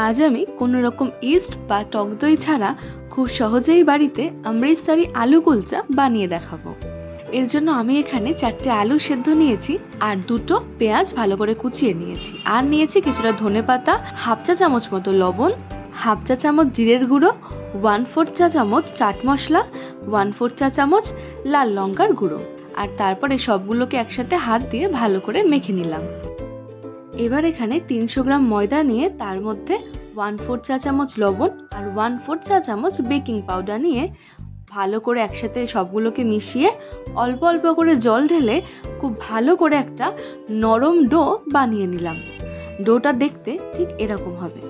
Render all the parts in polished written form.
আজ আমি কোনো রকম ইস্ট বা টক দই ছাড়া খুব সহজেই বাড়িতে অমৃতসরি আলু কুলচা বানিয়ে দেখাবো। এর জন্য আমি এখানে 4টে আলু সেদ্ধ নিয়েছি আর 2টো পেঁয়াজ ভালো করে কুচিয়ে নিয়েছি, আর নিয়েছি কিছুটা ধনেপাতা, হাফ চা চামচ মতো লবণ, হাফ চা চামচ জিরের গুঁড়ো, 1/4 চা চামচ চাট মশলা, 1/4 চা চামচ লাল লঙ্কার গুঁড়ো। আর তারপরে সবগুলোকে একসাথে হাত দিয়ে ভালো করে মেখে নিলাম। এবার এখানে 300 গ্রাম ময়দা নিয়ে তার মধ্যে 1/4 চা চামচ লবণ আর 1/4 চা চামচ বেকিং পাউডার নিয়ে ভালো করে একসাথে সবগুলোকে মিশিয়ে অল্প অল্প করে জল ঢেলে খুব ভালো করে একটা নরম ডো বানিয়ে নিলাম। ডোটা দেখতে ঠিক এরকম হবে।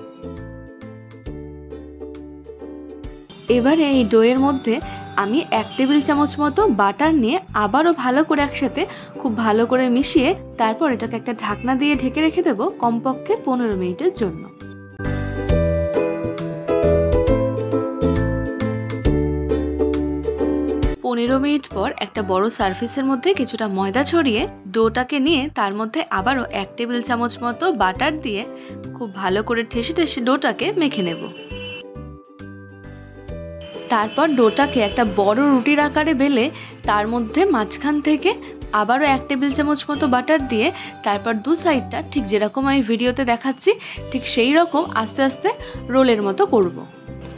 এবারে এই ডোয়ের মধ্যে আমি 1 টেবিল চামচ মতো বাটার নিয়ে আবারও ভালো করে একসাথে খুব ভালো করে মিশিয়ে তারপর এটাকে একটা ঢাকনা দিয়ে ঢেকে রেখে দেবো কমপক্ষে 15 মিনিটের জন্য। 15 মিনিট পর একটা বড় সারফেসের মধ্যে কিছুটা ময়দা ছড়িয়ে ডোটাকে নিয়ে তার মধ্যে আবারও 1 টেবিল চামচ মতো বাটার দিয়ে খুব ভালো করে ঠেসে ঠেসে ডোটাকে মেখে নেব। তারপর ডোটাকে একটা বড় রুটির আকারে বেলে তার মধ্যে মাঝখান থেকে আবারও 1 টেবিল চামচ মতো বাটার দিয়ে তারপর দু সাইডটা ঠিক যেরকম আমি ভিডিওতে দেখাচ্ছি ঠিক সেই রকম আস্তে আস্তে রোলের মতো করব।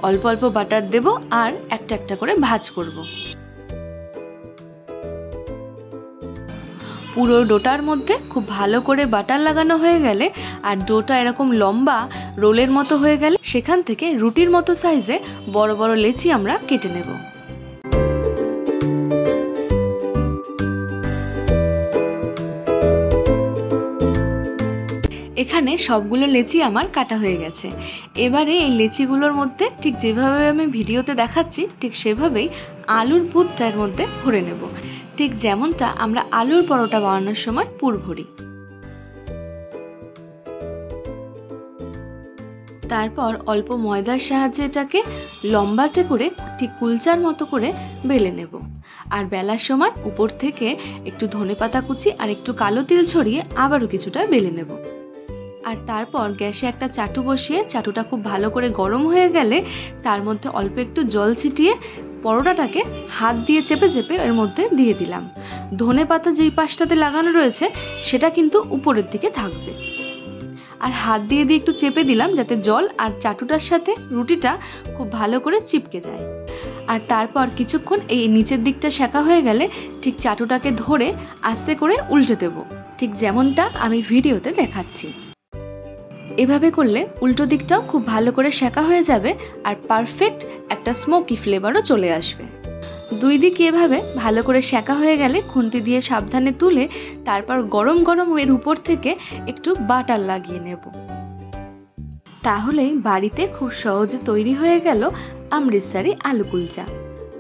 অল্প অল্প বাটার দেব আর একটা একটা করে ভাঁজ করব। পুরো ডোটার মধ্যে খুব ভালো করে বাটার লাগানো হয়ে গেলে আর ডোটা এরকম লম্বা রোলের মতো হয়ে গেলে সেখান থেকে রুটির মতো সাইজে বড় বড় লেচি আমরা কেটে নেব। এখানে সবগুলো লেচি আমার কাটা হয়ে গেছে। এবারে এই লেচিগুলোর মধ্যে ঠিক যেভাবে আমি ভিডিওতে দেখাচ্ছি ঠিক সেভাবেই আলুর পুরটার মধ্যে ভরে নেব, ঠিক যেমনটা আমরা আলুর পরোটা বানানোর সময় পুর ভরি। তারপর অল্প ময়দার সাহায্যে এটাকে লম্বাটে করে ঠিক কুলচার মতো করে বেলে নেব। আর বেলার সময় উপর থেকে একটু ধনেপাতা কুচি আর একটু কালো তিল ছড়িয়ে আবারও কিছুটা বেলে নেব। আর তারপর গ্যাসে একটা চাটু বসিয়ে চাটুটা খুব ভালো করে গরম হয়ে গেলে তার মধ্যে অল্প একটু জল ছিটিয়ে পরোটাটাকে হাত দিয়ে চেপে চেপে এর মধ্যে দিয়ে দিলাম। ধনেপাতা যেই পাশটাতে লাগানো রয়েছে সেটা কিন্তু উপরের দিকে থাকবে। আর হাত দিয়ে দিয়ে একটু চেপে দিলাম যাতে জল আর চাটুটার সাথে রুটিটা খুব ভালো করে চিপকে যায়। আর তারপর কিছুক্ষণ এই নিচের দিকটা সেঁকা হয়ে গেলে ঠিক চাটুটাকে ধরে আস্তে করে উল্টে দেব, ঠিক যেমনটা আমি ভিডিওতে দেখাচ্ছি। এভাবে করলে উল্টো দিকটাও খুব ভালো করে সেঁকা হয়ে যাবে আর পারফেক্ট একটা স্মোকি ফ্লেভারও চলে আসবে। দুই দিকে এভাবে ভালো করে সেঁকা হয়ে গেলে খুন্তি দিয়ে সাবধানে তুলে তারপর গরম গরম এর উপর থেকে একটু বাটার লাগিয়ে নেব। তাহলেই বাড়িতে খুব সহজে তৈরি হয়ে গেল অমৃতসরি আলু কুলচা।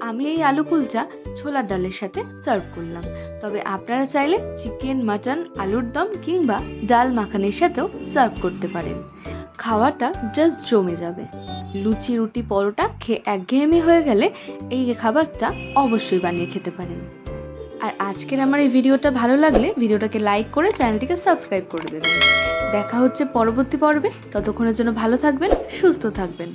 আমি এই আলু কুলচা ছোলার ডালের সাথে সার্ভ করলাম, তবে আপনারা চাইলে চিকেন, মাটন, আলুর দম কিংবা ডাল মাখানির সাথেও সার্ভ করতে পারেন। খাওয়াটা জাস্ট জমে যাবে। লুচি, রুটি, পরোটা খেয়ে একঘেয়েমি হয়ে গেলে এই খাবারটা অবশ্যই বানিয়ে খেতে পারেন। আর আজকের আমার এই ভিডিওটা ভালো লাগলে ভিডিওটাকে লাইক করে চ্যানেলটিকে সাবস্ক্রাইব করে দেবেন। দেখা হচ্ছে পরবর্তী পর্বে। ততক্ষণের জন্য ভালো থাকবেন, সুস্থ থাকবেন।